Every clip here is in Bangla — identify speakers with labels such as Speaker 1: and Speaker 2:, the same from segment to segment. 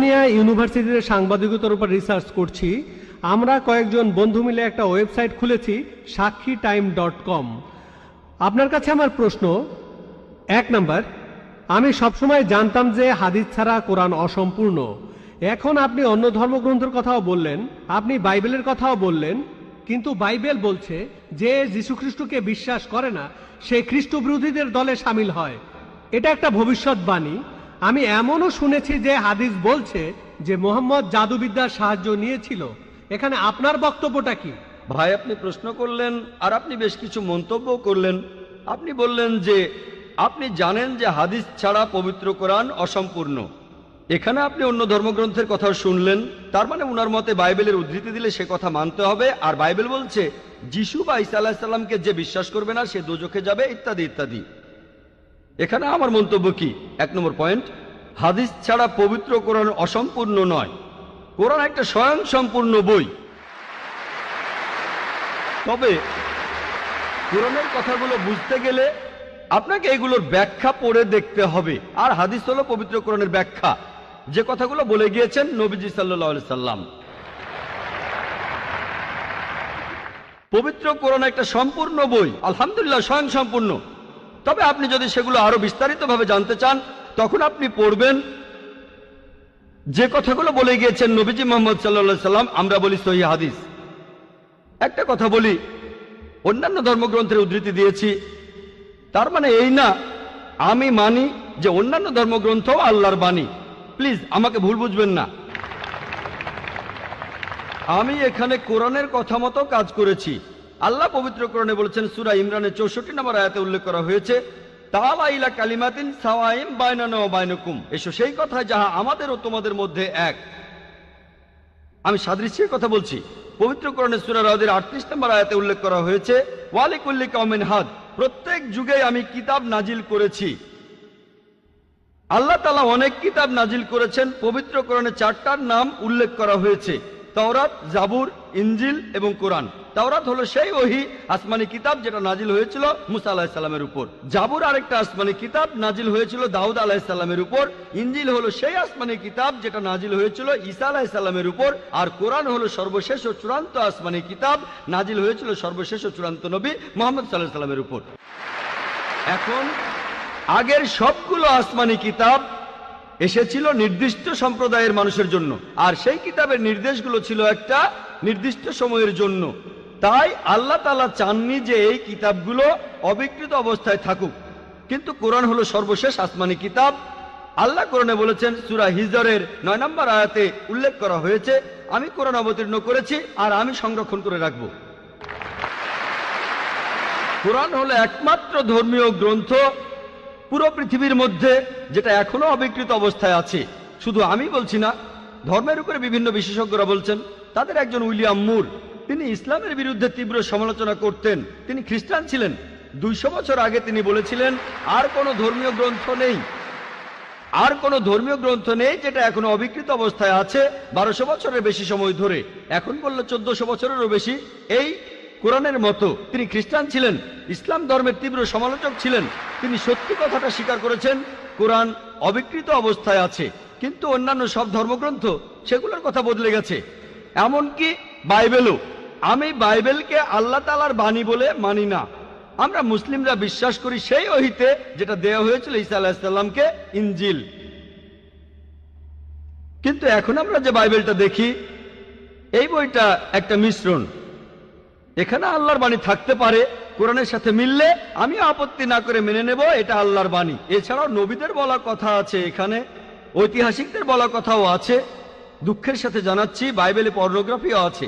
Speaker 1: ক্যালিফোর্নিয়া ইউনিভার্সিটিতে সাংবাদিকতার উপর রিসার্চ করছি। আমরা কয়েকজন বন্ধু মিলে একটা ওয়েবসাইট খুলেছি, SakshiTime.com। আপনার কাছে আমার প্রশ্ন, 1 নাম্বার, আমি সবসময় জানতাম যে হাদিস ছাড়া কোরআন অসম্পূর্ণ। এখন আপনি অন্য ধর্মগ্রন্থের কথাও বললেন, আপনি বাইবেলের কথাও বললেন, কিন্তু বাইবেল বলছে যে যীশুখ্রিস্টকে বিশ্বাস করে না সে খ্রিস্ট বিরোধীদের দলে সামিল হয়। এটা একটা ভবিষ্যৎবাণী। আমি এমনও শুনেছি যে হাদিস বলছে যে মুহাম্মদ জাদুবিদ্যার সাহায্য নিয়েছিল। এখানে আপনার বক্তব্যটা কি?
Speaker 2: ভাই, আপনি প্রশ্ন করলেন আর আপনি বেশ কিছু মন্তব্য করলেন। আপনি বললেন যে আপনি জানেন যে হাদিস ছাড়া পবিত্র কোরআন অসম্পূর্ণ। এখানে আপনি অন্য ধর্মগ্রন্থের কথা শুনলেন, তার মানে উনার মতে বাইবেলের উদ্ধৃতি দিলে সে কথা মানতে হবে। আর বাইবেল বলছে যিশু বা ঈসা আলাইহিস সালামকে যে বিশ্বাস করবে না সে দোজখে যাবে, ইত্যাদি ইত্যাদি। এখানে আমার মন্তব্য কি? 1 নম্বর পয়েন্ট, হাদিস ছাড়া পবিত্র কোরআন অসম্পূর্ণ নয়। কোরআন একটা স্বয়ং সম্পূর্ণ বই। তবে কোরআনের কথাগুলো বুঝতে গেলে আপনাকে এগুলোর ব্যাখ্যা পড়ে দেখতে হবে। আর হাদিস হলো পবিত্র কোরআনের ব্যাখ্যা, যে কথাগুলো বলে গিয়েছেন নবীজি সাল্লাল্লাহু আলাইহি সাল্লাম। পবিত্র কোরআন একটা সম্পূর্ণ বই, আলহামদুলিল্লাহ স্বয়ং সম্পূর্ণ। তবে আপনি যদি সেগুলো আরো বিস্তারিতভাবে জানতে চান, তখন আপনি পড়বেন যে কথাগুলো বলে গিয়েছেন নবীজি মুহাম্মদ সাল্লাল্লাহু আলাইহি সাল্লাম। আমরা বলি সহিহ হাদিস। একটা কথা বলি, অন্যান্য ধর্মগ্রন্থের উদ্ধৃতি দিয়েছি, তার মানে এই না আমি মানি যে অন্যান্য ধর্মগ্রন্থ আল্লাহর বাণী। প্লিজ আমাকে ভুল বুঝবেন না। আমি এখানে কোরআনের কথা মতো কাজ করেছি। আল্লাহ পবিত্র কোরআনে বলেছেন, সূরা ইমরানের 64 নম্বর আয়াতে উল্লেখ করা হয়েছে, তাআলা ইলা কালিমাতিন সাওয়াইম বাইনানা ওয়া বাইনাকুম, এসো সেই কথা যাহা আমাদের ও তোমাদের মধ্যে এক। আমি সাদৃশ্যের কথা বলছি। পবিত্র কোরআনে সূরা রাদের 38 নম্বর আয়াতে উল্লেখ করা হয়েছে, ওয়া লিকুল্লি কওমিন হাদ, প্রত্যেক যুগে আমি কিতাব নাজিল করেছি। আল্লাহ তাআলা অনেক কিতাব নাজিল করেছেন। পবিত্র কোরআনে 4টার নাম উল্লেখ করা হয়েছে, তাওরাত, জাবুর, ইনজিল এবং কোরআন। তাওরাত হলো সেই ওহী আসমানি কিতাব যেটা নাজিল হয়েছিল মুসা আলাইহিস সালামের উপর। জাবুর আরেকটা আসমানি কিতাব নাজিল হয়েছিল দাউদ আলাইহিস সালামের উপর। ইনজিল হলো সেই আসমানি কিতাব যেটা নাজিল হয়েছিল ঈসা আলাইহিস সালামের উপর। আর কোরআন হলো সর্বশেষ ও চূড়ান্ত আসমানি কিতাব, নাজিল হয়েছিল সর্বশেষ ও চূড়ান্ত নবী মুহাম্মদ সাল্লাল্লাহু আলাইহি সাল্লামের উপর। এখন আগের সবগুলো আসমানি কিতাব এসেছিল নির্দিষ্ট সম্প্রদায়ের মানুষের জন্য, আর সেই কিতাবের নির্দেশগুলো ছিল একটা নির্দিষ্ট সময়ের জন্য। তাই আল্লাহ তাআলা চাননি যে এই কিতাবগুলো অবিকৃত অবস্থায় থাকুক। কিন্তু কোরআন হলো সর্বশেষ আসমানি কিতাব। আল্লাহ কোরআনে বলেছেন, সূরা হিজরের 9 নম্বর আয়াতে উল্লেখ করা হয়েছে, আমি কোরআন অবতীর্ণ করেছি আর আমি সংরক্ষণ করে রাখব। কোরআন হলো একমাত্র ধর্মীয় গ্রন্থ পুরো পৃথিবীর মধ্যে যেটা এখনো অবিকৃত অবস্থায় আছে। শুধু আমি বলছি না, ধর্মের উপরে বিভিন্ন বিশেষজ্ঞরা বলছেন। তাদের একজন উইলিয়াম মুর, তিনি ইসলামের বিরুদ্ধে তীব্র সমালোচনা করতেন। তিনি খ্রিস্টান ছিলেন। 200 বছর আগে তিনি বলেছিলেন, আর কোনো ধর্মীয় গ্রন্থ নেই, আর কোনো ধর্মীয় গ্রন্থ নেই যেটা এখনো অবিকৃত অবস্থায় আছে 1200 বছরের বেশি সময় ধরে। এখন বললো 1400 বছরেরও বেশি। এই কোরআনের মতো তিনি খ্রিস্টান ছিলেন, ইসলাম ধর্মের তীব্র সমালোচক ছিলেন। তিনি সত্যি কথাটা স্বীকার করেছেন, কোরআন অবিকৃত অবস্থায় আছে। কিন্তু অন্যান্য সব ধর্মগ্রন্থ সেগুলোর কথা বদলে গেছে, এমনকি বাইবেলও। আমি বাইবেলকে আল্লাহ তাআলার বাণী বলে মানি না। আমরা মুসলিমরা বিশ্বাস করি সেই ওহীতে যেটা দেওয়া হয়েছিল ঈসা আলাইহিস সালামকে, ইনজিল। কিন্তু এখন আমরা যে বাইবেলটা দেখি, এই বইটা একটা মিশ্রণ। এখানে আল্লাহর বাণী থাকতে পারে, কোরআনের সাথে মিললে আমি আপত্তি না করে মেনে নেব এটা আল্লাহর বাণী। এছাড়াও নবীদের বলা কথা আছে, এখানে ঐতিহাসিকদের বলা কথাও আছে। দুঃখের সাথে জানাচ্ছি, বাইবেলে পর্নোগ্রাফিও আছে।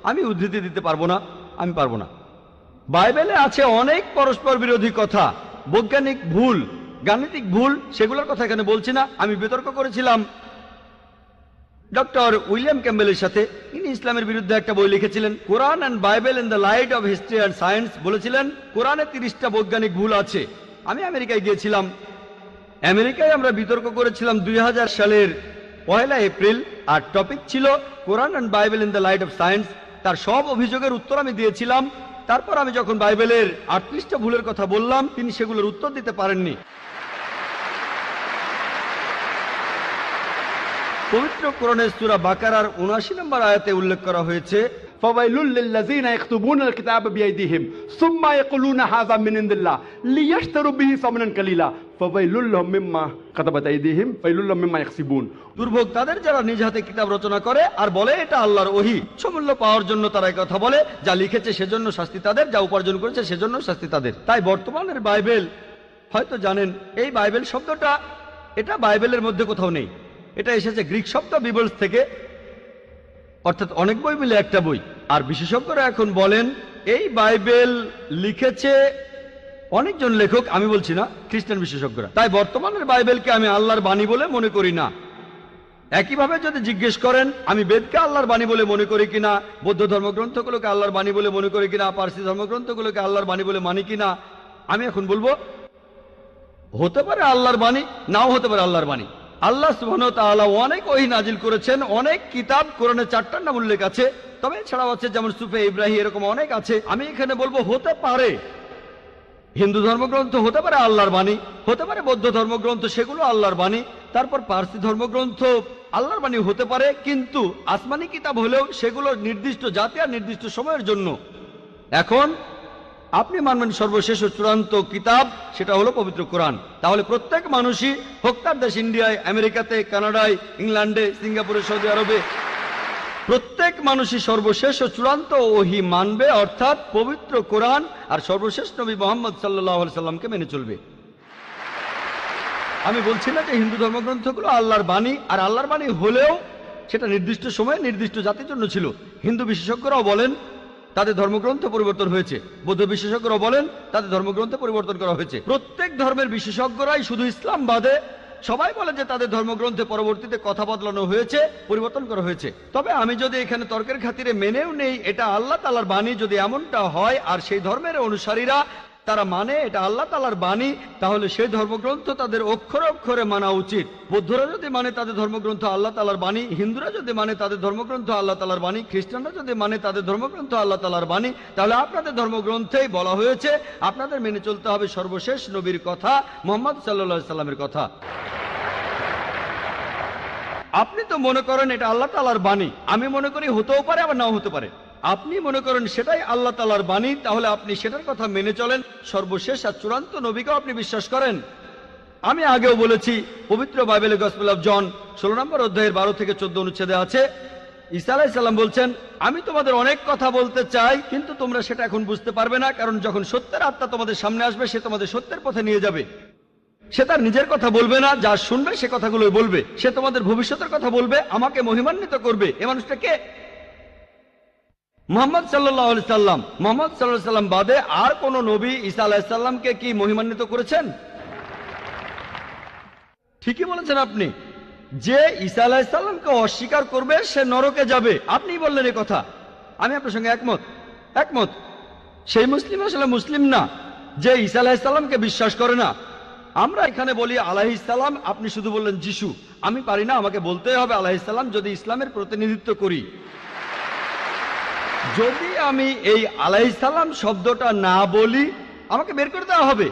Speaker 2: আমি উদ্ধৃতি দিতে পারবো না, আমি পারবো না। বাইবেলে আছে অনেক পরস্পর বিরোধী কথা, বৈজ্ঞানিক ভুল, গাণিতিক ভুল, সেগুলোর কথা এখানে বলছি না। আমি বিতর্ক করেছিলাম ডক্টর উইলিয়াম ক্যাম্বেলের সাথে। তিনি ইসলামের বিরুদ্ধে একটা বই লিখেছিলেন, Quran and Bible in the light of history and science. বলেছিলেন কোরআনে 30টা বৈজ্ঞানিক ভুল আছে। আমি আমেরিকায় গিয়েছিলাম। আমেরিকায় আমরা বিতর্ক করেছিলাম 2000 সালের 1 এপ্রিল, আর টপিক ছিল Quran and Bible in the light of science. তার সব অভিযোগের উত্তর আমি দিয়েছিলাম। তারপর আমি যখন বাইবেলের 38টা ভুলের কথা বললাম, তিনি সেগুলোর উত্তর দিতে পারেননি। পবিত্র কোরআনের সূরা বাকারার ৭৯ নম্বর আয়াতে উল্লেখ করা হয়েছে,
Speaker 3: فويل للذين يكتبون الكتاب بأيديهم ثم يقولون هذا من عند الله ليشتروا به ثمنا قليلا فويل لهم مما كتبت أيديهم ويل لهم مما يكسبون।
Speaker 2: দুর্ভোগ তাদের যারা নিজ হাতে কিতাব রচনা করে আর বলে এটা আল্লাহর ওহী। সমূল্য পাওয়ার জন্য তারা এই কথা বলে, যা লিখেছে সেজন্য শাস্তি তাদের, যা উপার্জন করেছে সেজন্য শাস্তি তাদের। তাই বর্তমানের বাইবেল, হয়তো জানেন এই বাইবেল শব্দটা এটা বাইবেলের মধ্যে কোথাও নেই। এটা এসেছে গ্রিক শব্দ বিবলস থেকে, অর্থাৎ অনেক বই মিলে একটা বই। আর বিশেষজ্ঞরা এখন বলেন এই বাইবেল লিখেছে অনেকজন লেখক, আমি বলছি না, খ্রিস্টান বিশেষজ্ঞরা। তাই বর্তমানের বাইবেলকে আমি আল্লাহর বাণী বলে মনে করি না। একইভাবে যদি জিজ্ঞেস করেন আমি বেদকে আল্লাহর বাণী বলে মনে করি কিনা, বৌদ্ধ ধর্মগ্রন্থগুলোকে আল্লাহর বাণী বলে মনে করি কিনা, পার্সি ধর্মগ্রন্থগুলোকে আল্লাহর বাণী বলে মানি কিনা, আমি এখন বলবো হতে পারে আল্লাহর বাণী, নাও হতে পারে আল্লাহর বাণী। আল্লাহ সুবহানাহু ওয়া তাআলা অনেক ওহী নাজিল করেছেন, অনেক কিতাব, কোরআনে 4টার নাম উল্লেখ আছে, তবে এছাড়াও আছে যেমন সুফে ইব্রাহিম, এরকম অনেক আছে। আমি এখানে বলবো হতে পারে হিন্দু ধর্মগ্রন্থ হতে পারে আল্লাহর বাণী, হতে পারে বৌদ্ধ ধর্মগ্রন্থ সেগুলো আল্লাহর বাণী, তারপর পার্সি ধর্মগ্রন্থ আল্লাহর বাণী হতে পারে, কিন্তু আসমানি কিতাব হলেও সেগুলো নির্দিষ্ট জাতি আর নির্দিষ্ট সময়ের জন্য। এখন আপনি মানবেন সর্বশেষ ও চূড়ান্ত কিতাব, সেটা হলো পবিত্র কোরআন। তাহলে প্রত্যেক মানুষই, হোক তার দেশ ইন্ডিয়ায়, আমেরিকাতে, কানাডায়, ইংল্যান্ডে, সিঙ্গাপুরে, সৌদি আরবে, প্রত্যেক মানুষই সর্বশেষ ও চূড়ান্ত ওহী মানবে, অর্থাৎ পবিত্র কোরআন আর সর্বশেষ নবী মুহাম্মদ সাল্লাল্লাহু আলাইহি সাল্লামকে মেনে চলবে। আমি বলছি না যে হিন্দু ধর্মগ্রন্থগুলো আল্লাহর বাণী, আর আল্লাহর বাণী হলেও সেটা নির্দিষ্ট সময়ে নির্দিষ্ট জাতির জন্য ছিল। হিন্দু বিশেষজ্ঞরাও বলেন তাদের ধর্মগ্রন্থ পরিবর্তন হয়েছে, বৌদ্ধ বিশেষজ্ঞরাও বলেন তাদের ধর্মগ্রন্থ পরিবর্তন করা হয়েছে। প্রত্যেক ধর্মের বিশেষজ্ঞরাই, শুধু ইসলাম বাদে সবাই বলে যে তাদের ধর্মগ্রন্থে পরবর্তীতে কথা বদলানো হয়েছে, পরিবর্তন করা হয়েছে। তবে আমি যদি এখানে তর্কের খাতিরে মেনেও নেই এটা আল্লাহ তাআলার বাণী, যদি এমনটা হয় আর সেই ধর্মের অনুসারীরা তারা মানে এটা আল্লাহ তাআলার বাণী, তাহলে সেই ধর্মগ্রন্থ তাদের অক্ষরে অক্ষরে মানা উচিত। বৌদ্ধরা যদি মানে তাদের ধর্মগ্রন্থ আল্লাহ তাআলার বাণী, হিন্দুরা যদি মানে তাদের ধর্মগ্রন্থ আল্লাহ তাআলার বাণী, খ্রিস্টানরা যদি মানে তাদের ধর্মগ্রন্থ আল্লাহ তাআলার বাণী, তাহলে আপনাদের ধর্মগ্রন্থেই বলা হয়েছে আপনাদের মেনে চলতে হবে সর্বশেষ নবীর কথা, মুহাম্মদ সাল্লাল্লাহু আলাইহি সাল্লামের কথা। আপনি তো মনে করেন এটা আল্লাহ তাআলার বাণী, আমি মনে করি হতেও পারে আবার নাও হতে পারে। আপনি মনে করেন সেটাই আল্লাহ তাআলার বাণী, তাহলে আপনি সেটার কথা মেনে চলেন। সর্বশেষ আর চূড়ান্ত নবীকেও আপনি বিশ্বাস করেন। আমি আগেও বলেছি, পবিত্র বাইবেলে গসপেল অফ জন 16 নম্বর অধ্যায়ের 12 থেকে 14 অনুচ্ছেদে আছে, ঈসা আলাইহিস সালাম বলছেন, আমি তোমাদের অনেক কথা বলতে চাই, কিন্তু তোমরা সেটা এখন বুঝতে পারবে না, কারণ যখন সত্যের আত্মা তোমাদের সামনে আসবে সে তোমাদের সত্যের পথে নিয়ে যাবে। সে তার নিজের কথা বলবে না, যা শুনবে সে কথাগুলোই বলবে। সে তোমাদের ভবিষ্যতের কথা বলবে, আমাকে মহিমান্বিত করবে। এ মানুষটা কে? মুহাম্মদ সাল্লাল্লাহু আলাইহি সাল্লাম। মুহাম্মদ সাল্লাল্লাহু আলাইহি সাল্লাম বাদে আর কোন নবী ঈসা আলাইহিস সালামকে কি মহিমান্বিত করেছেন? ঠিকই বলেছেন আপনি, যে ঈসা আলাইহিস সালামকে অস্বীকার করবে সে নরকে যাবে। আপনিই বললেন এই কথা, আমি আপনার সঙ্গে একমত। সেই মুসলিম আসলে মুসলিম না যে ঈসা আলাইহিস সালামকে বিশ্বাস করে না। আমরা এখানে বলি আলাইহিস সালাম, আপনি শুধু বললেন যিশু। আমি পারি না, আমাকে বলতেই হবে আলাইহিস সালাম যদি ইসলামের প্রতিনিধিত্ব করি। যদি আমি এই আলাইহিস সালাম শব্দটা না বলি আমাকে বের করে দেওয়া হবে।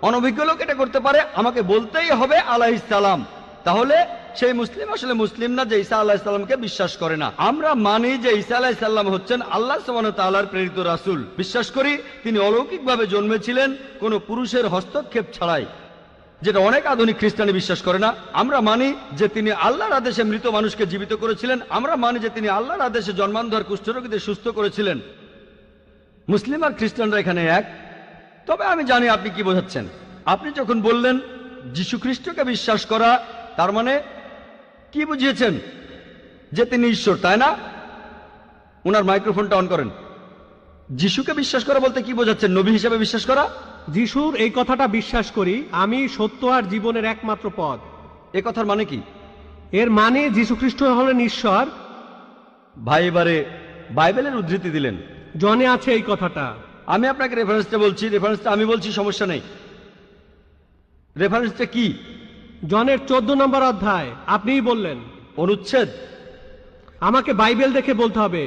Speaker 2: অনভিজ্ঞ লোক এটা করতে পারে, আমাকে বলতেই হবে আলাইহিস সালাম। তাহলে সেই মুসলিম আসলে মুসলিম না যে ঈসা আলাইহিস সালামকে বিশ্বাস করে না। আমরা মানি যে ঈসা আলাইহিস সালাম হচ্ছেন আল্লাহ সুবহানাহু ওয়া তাআলার প্রেরিত রাসূল। বিশ্বাস করি তিনি অলৌকিকভাবে জন্মেছিলেন কোনো পুরুষের হস্তক্ষেপ ছাড়াই, যেটা অনেক আধুনিক খ্রিস্টানি বিশ্বাস করে না। আমরা মানি যে তিনি আল্লাহর আদেশে মৃত মানুষকে জীবিত করেছিলেন। আমরা মানি যে তিনি আল্লাহর আদেশে জন্মান্ধর কুষ্ঠরোগীদের সুস্থ করেছিলেন। মুসলিম আর খ্রিস্টানরা এখানে এক। তবে আমি জানি আপনি কি বোঝাচ্ছেন। আপনি যখন বললেন যীশু খ্রিস্টকে বিশ্বাস করা, তার মানে কি বুঝিয়েছেন? যে তিনি ঈশ্বর, তাই না? ওনার মাইক্রোফোনটা অন করেন। যিশুকে বিশ্বাস করা বলতে কি বোঝাচ্ছেন? নবী হিসেবে বিশ্বাস করা?
Speaker 1: যিশুর এই কথাটা বিশ্বাস করি, আমি সত্য আর জীবনের একমাত্র পথ।
Speaker 2: এ কথার মানে কি?
Speaker 1: এর মানে যীশু খ্রিস্ট হলেন ঈশ্বর।
Speaker 2: ভাই এবারে বাইবেলের উদ্ধৃতি দিলেন,
Speaker 1: জনে আছে এই কথাটা।
Speaker 2: আমি আপনাকে রেফারেন্সটা বলছি, রেফারেন্সটা আমি বলছি, সমস্যা নেই। রেফারেন্সটা কি?
Speaker 1: জনের 14 নম্বর অধ্যায়। আপনিই বললেন।
Speaker 2: অনুচ্ছেদ?
Speaker 1: আমাকে বাইবেল দেখে বলতে হবে।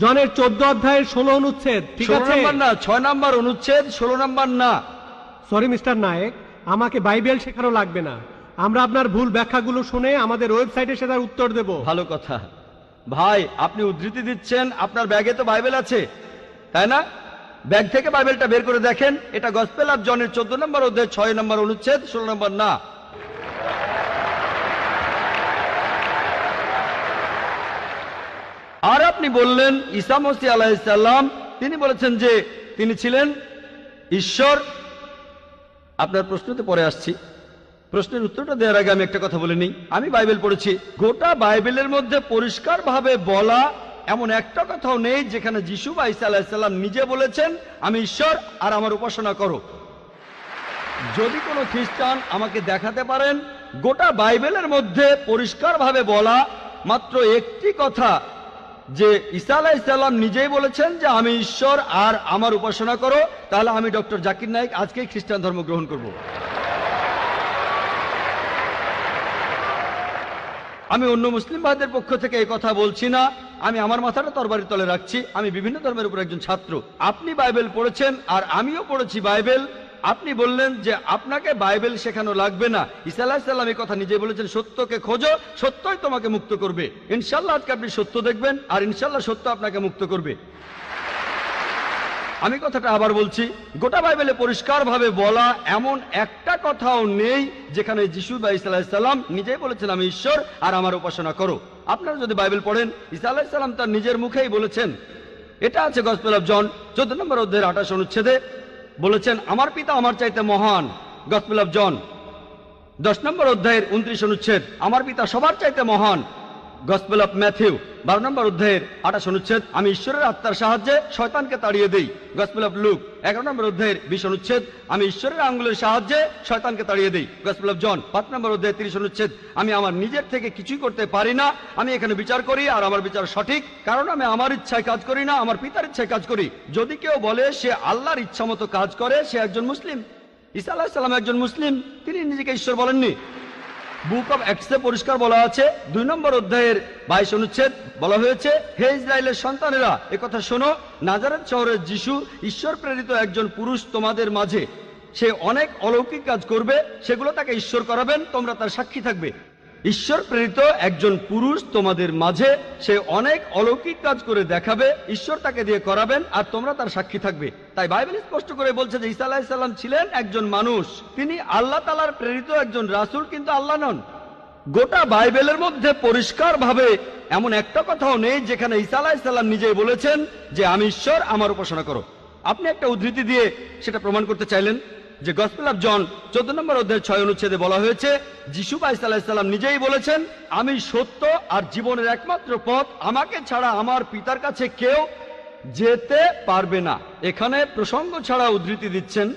Speaker 1: জনের 14 অধ্যায়ের 16 অনুচ্ছেদ। ঠিক আছে?
Speaker 2: 16 নম্বর না, 6 নম্বর অনুচ্ছেদ, 16 নম্বর না।
Speaker 1: সরি মিস্টার নায়েক, আমাকে বাইবেল শেখানো লাগবে না। আমরা আপনার ভুল ব্যাখ্যাগুলো শুনে আমাদের ওয়েবসাইটে সে তার উত্তর দেব।
Speaker 2: ভালো কথা। ভাই, আপনি উদ্ধৃতি দিচ্ছেন, আপনার ব্যাগে তো বাইবেল আছে, তাই না? ব্যাগ থেকে বাইবেলটা বের করে দেখেন। এটা গসপেল অফ জনের 14 নম্বর অধ্যায় 6 নম্বর অনুচ্ছেদ 16 নম্বর না। আর আপনি বললেন ঈসা মসীহ আলাইহিস সালাম তিনি বলেছেন যে তিনি ছিলেন ঈশ্বর। আপনার প্রশ্নতে পরে আসছি, প্রশ্নের উত্তরটা দেওয়ার আগে আমি একটা কথা বলে নিই। আমি বাইবেল পড়েছি, গোটা বাইবেলের মধ্যে পরিষ্কারভাবে বলা এমন একটা কথাও নেই যেখানে যিশু বা ঈসা আলাইহিস সালাম নিজে বলেছেন আমি ঈশ্বর আর আমার উপাসনা করো। যদি কোনো খ্রিস্টান আমাকে দেখাতে পারেন গোটা বাইবেলের মধ্যে পরিষ্কারভাবে বলা মাত্র একটি কথা যে ঈসা আলাইহিস সালাম নিজেই বলেছেন যে আমি ঈশ্বর আর আমার উপাসনা করো, তাহলে আমি ডক্টর জাকির নায়েক আজকেই খ্রিস্টান ধর্ম গ্রহণ করব। আমি অন্য মুসলিম ভাইদের পক্ষ থেকে এই কথা বলছি না, আমি আমার মাথাটা তরবারির তলে রাখছি। আমি বিভিন্ন ধর্মের উপর একজন ছাত্র। আপনি বাইবেল পড়েছেন আর আমিও পড়েছি বাইবেল। আপনি বললেন যে আপনাকে বাইবেল শেখানো লাগবে না। ঈসা আলাইহিস সালাম এই কথা নিজে বলেছেন, সত্যকে খোঁজো, সত্যই তোমাকে মুক্ত করবে। ইনশাআল্লাহ আজকে আপনি সত্য দেখবেন আর ইনশাআল্লাহ সত্য আপনাকে মুক্ত করবে। আমি কথাটা আবার বলছি, গোটা বাইবেলে পরিষ্কারভাবে বলা এমন একটা কথাও নেই যেখানে যিশু বা ঈসা আলাইহিস সালাম নিজেই বলেছেন আমি ঈশ্বর আর আমার উপাসনা করো। আপনারা যদি বাইবেল পড়েন, ঈসা আলাইহিস সালাম তার নিজের মুখেই বলেছেন। এটা আছে গসপেল অফ জন 14 নম্বর অধ্যায়ের 28 অনুচ্ছেদে, বলেছেন আমার পিতা আমার চাইতে মহান। গসপেল অফ জন 10 নম্বর অধ্যায়ের 29 অনুচ্ছেদ, আমার পিতা সবার চাইতে মহান। গসপেল অফ ম্যাথিউ 12 নম্বর অধ্যায়ের 28 অনুচ্ছেদ, আমি ঈশ্বরের আত্মার সাহায্যে শয়তানকে তাড়িয়ে দেই। গসপেল অফ লুক 11 নম্বর অধ্যায়ের 20 অনুচ্ছেদ, আমি ঈশ্বরের আঙ্গুলের সাহায্যে শয়তানকে তাড়িয়ে দেই। গসপেল অফ জন 5 নম্বর অধ্যায়ের 30 অনুচ্ছেদ, আমি আমার নিজের থেকে কিছুই করতে পারি না, আমি এখানে বিচার করি আর আমার বিচার সঠিক, কারণ আমি আমার ইচ্ছায় কাজ করি না, আমার পিতার ইচ্ছায় কাজ করি। যদি কেউ বলে সে আল্লাহর ইচ্ছা মতো কাজ করে, সে একজন মুসলিম। ঈসা আলাইহিস সালাম একজন মুসলিম, তিনি নিজেকে ঈশ্বর বলেননি। বুক অব অ্যাক্টসে পরিষ্কার বলা আছে 2 নম্বর অধ্যায়ের 22 অনুচ্ছেদ, বলা হয়েছে হে ইসরায়েলের সন্তানেরা একথা শোনো, নাজারেত শহরের যিশু ঈশ্বর প্রেরিত একজন পুরুষ তোমাদের মাঝে, সে অনেক অলৌকিক কাজ করবে, সেগুলো তাকে ঈশ্বর করাবেন, তোমরা তার সাক্ষী থাকবে। ঈশ্বর প্রেরিত একজন পুরুষ তোমাদের মাঝে, সে অনেক অলৌকিক কাজ করে দেখাবে, ঈশ্বর তাকে দিয়ে করাবেন আর তোমরা তার সাক্ষী থাকবে। তাই বাইবেল স্পষ্ট করে বলছে যে ঈসা আলাইহিস সালাম ছিলেন একজন মানুষ, তিনি আল্লাহ তাআলার প্রেরিত একজন রাসূল, কিন্তু আল্লাহ নন। গোটা বাইবেলের মধ্যে পরিষ্কারভাবে এমন একটা কথাও নেই যেখানে ঈসা আলাইহিস সালাম নিজেই বলেছেন যে আমি ঈশ্বর, আমার উপাসনা করো। আপনি একটা উদ্ধৃতি দিয়ে সেটা প্রমাণ করতে চাইলেন যে গসপেল অফ জন 14 নম্বর অধ্যায়ের 6 অনুচ্ছেদে বলা হয়েছে যিশু বা ঈসা আলাইহিস সালাম নিজেই বলেছেন আমি সত্য আর জীবনের একমাত্র পথ, আমাকে ছাড়া আমার পিতার কাছে কেউ যেতে পারবে না। এখানে প্রসঙ্গ ছাড়া উদ্ধৃতি দিচ্ছেন।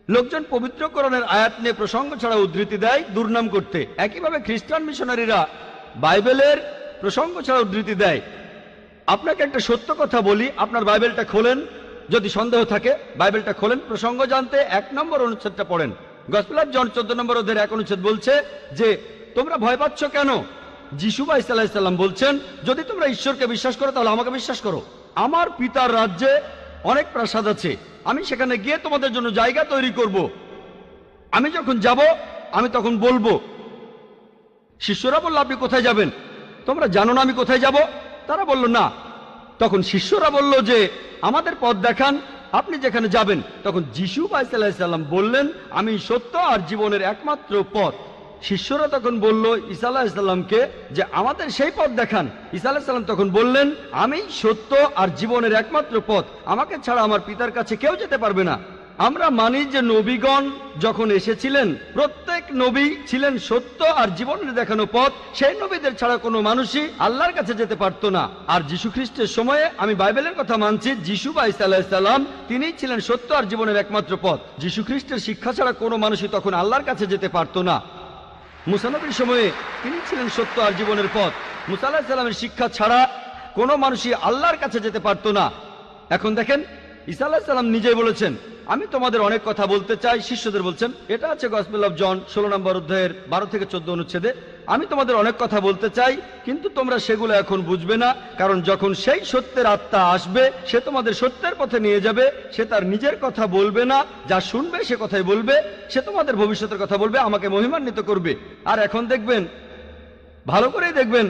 Speaker 2: লোকজন পবিত্র কোরআনের আয়াত নিয়ে প্রসঙ্গ ছাড়া উদ্ধৃতি দেয় দুর্নাম করতে। একইভাবে খ্রিস্টান মিশনারিরা বাইবেলের প্রসঙ্গ ছাড়া উদ্ধৃতি দেয়। আপনাকে একটা সত্য কথা বলি, আপনার বাইবেলটা খোলেন, যদি সন্দেহ থাকে বাইবেলটা খোলেন, প্রসঙ্গ জানতে 1 নম্বর অনুচ্ছেদটা পড়েন। গসপেল অফ জন 14 নম্বর অধ্যায়ের 1 অনুচ্ছেদ বলছে যে তোমরা ভয় পাচ্ছ কেন? যিশু বা ঈসা আলাইহিস সালাম বলছেন যদি তোমরা ঈশ্বরকে বিশ্বাস করো তাহলে আমাকে বিশ্বাস করো। আমার পিতার রাজ্যে অনেক প্রাসাদ আছে, আমি সেখানে গিয়ে তোমাদের জন্য জায়গা তৈরি করব। আমি যখন যাব আমি তখন বলবো। শিষ্যরা বলল আপনি কোথায় যাবেন? তোমরা জানো না আমি কোথায় যাব? তারা বলল না। তখন শিষ্যরা বলল যে আমাদের পথ দেখান, আপনি যেখানে যাবেন। তখন যিশু বা ঈসা আলাইহিস সালাম বললেন আমি সত্য আর জীবনের একমাত্র পথ। শিষ্যরা তখন বলল ঈসা আলাইহিস সালামকে যে আমাদের সেই পথ দেখান। ঈসা আলাইহিস সালাম তখন বললেন আমি সত্য আর জীবনের একমাত্র পথ, আমাকে ছাড়া আমার পিতার কাছে কেউ যেতে পারবে না। আমরা মানি যে নবীগণ যখন এসেছিলেন প্রত্যেক নবী ছিলেন সত্য আর জীবনের দেখানো পথ, সেই নবীদের ছাড়া কোনো মানুষই আল্লাহর কাছে যেতে পারতো না। আর যীশু খ্রিস্টের সময়ে আমি বাইবেলের কথা মানছি, যিশু বা ঈসা আলাইহিস সালাম তিনিই ছিলেন সত্য আর জীবনের একমাত্র পথ। যীশু খ্রিস্টের শিক্ষা ছাড়া কোনো মানুষই তখন আল্লাহর কাছে যেতে পারতো না। মুসা নবীর সময়ে তিনি ছিলেন সত্য আর জীবনের পথ। মুসা আলাইহিস সালামের শিক্ষা ছাড়া কোনো মানুষই আল্লাহর কাছে যেতে পারতো না। এখন দেখেন ঈসা আলাইহিস সালাম নিজেই বলেছেন আমি তোমাদের অনেক কথা বলতে চাই, শিষ্যদের বলছেন, এটা আছে গসপেল অফ জন 16 নম্বর অধ্যায়ের 12 থেকে 14 অনুচ্ছেদে। আমি তোমাদের অনেক কথা বলতে চাই, কিন্তু তোমরা সেগুলো এখন বুঝবে না, কারণ যখন সেই সত্যের আত্মা আসবে সে তোমাদের সত্যের পথে নিয়ে যাবে। সে তার নিজের কথা বলবে না, যা শুনবে সে কথাই বলবে। সে তোমাদের ভবিষ্যতের কথা বলবে, আমাকে মহিমান্বিত করবে। আর এখন দেখবেন, ভালো করেই দেখবেন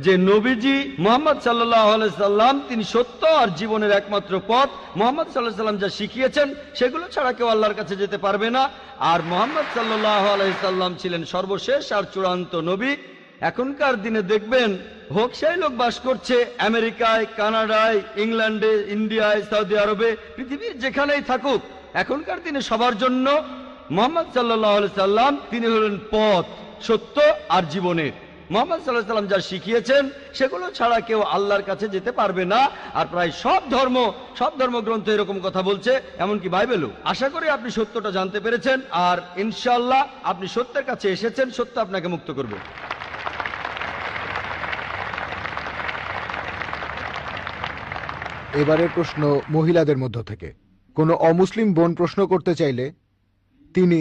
Speaker 2: যে নবীজি মুহাম্মদ সাল্লাল্লাহু আলাইহি সাল্লাম তিনি সত্য আর জীবনের একমাত্র পথ। মুহাম্মদ সাল্লাল্লাহু আলাইহি সাল্লাম যা শিখিয়েছেন সেগুলো ছাড়া কেউ আল্লাহর কাছে যেতে পারবে না। আর মুহাম্মদ সাল্লাল্লাহু আলাইহি সাল্লাম ছিলেন সর্বশেষ আর চূড়ান্ত নবী। এখনকার দিনে দেখবেন, হোক সেই লোক বাস করছে আমেরিকায়, কানাডায়, ইংল্যান্ডে, ইন্ডিয়ায়, সৌদি আরবে, পৃথিবীর যেখানেই থাকুক, এখনকার দিনে সবার জন্য মুহাম্মদ সাল্লাল্লাহু আলাইহি সাল্লাম তিনি হলেন পথ, সত্য আর জীবনের। মুহাম্মদ সাল্লাল্লাহু আলাইহি সাল্লাম যা শিখিয়েছেন সেগুলো ছাড়া কেউ আল্লাহর কাছে যেতে পারবে না। আর প্রায় সব ধর্মগ্রন্থ এরকম কথা বলছে, এমনকি বাইবেলও। আশা করি আপনি সত্যটা জানতে পেরেছেন, আর ইনশাআল্লাহ আপনি সত্যের কাছে এসেছেন। সত্য আপনাকে মুক্ত করবে।
Speaker 4: এবারের প্রশ্ন মহিলাদের মধ্য থেকে। কোনো অমুসলিম বোন প্রশ্ন করতে চাইলে তিনি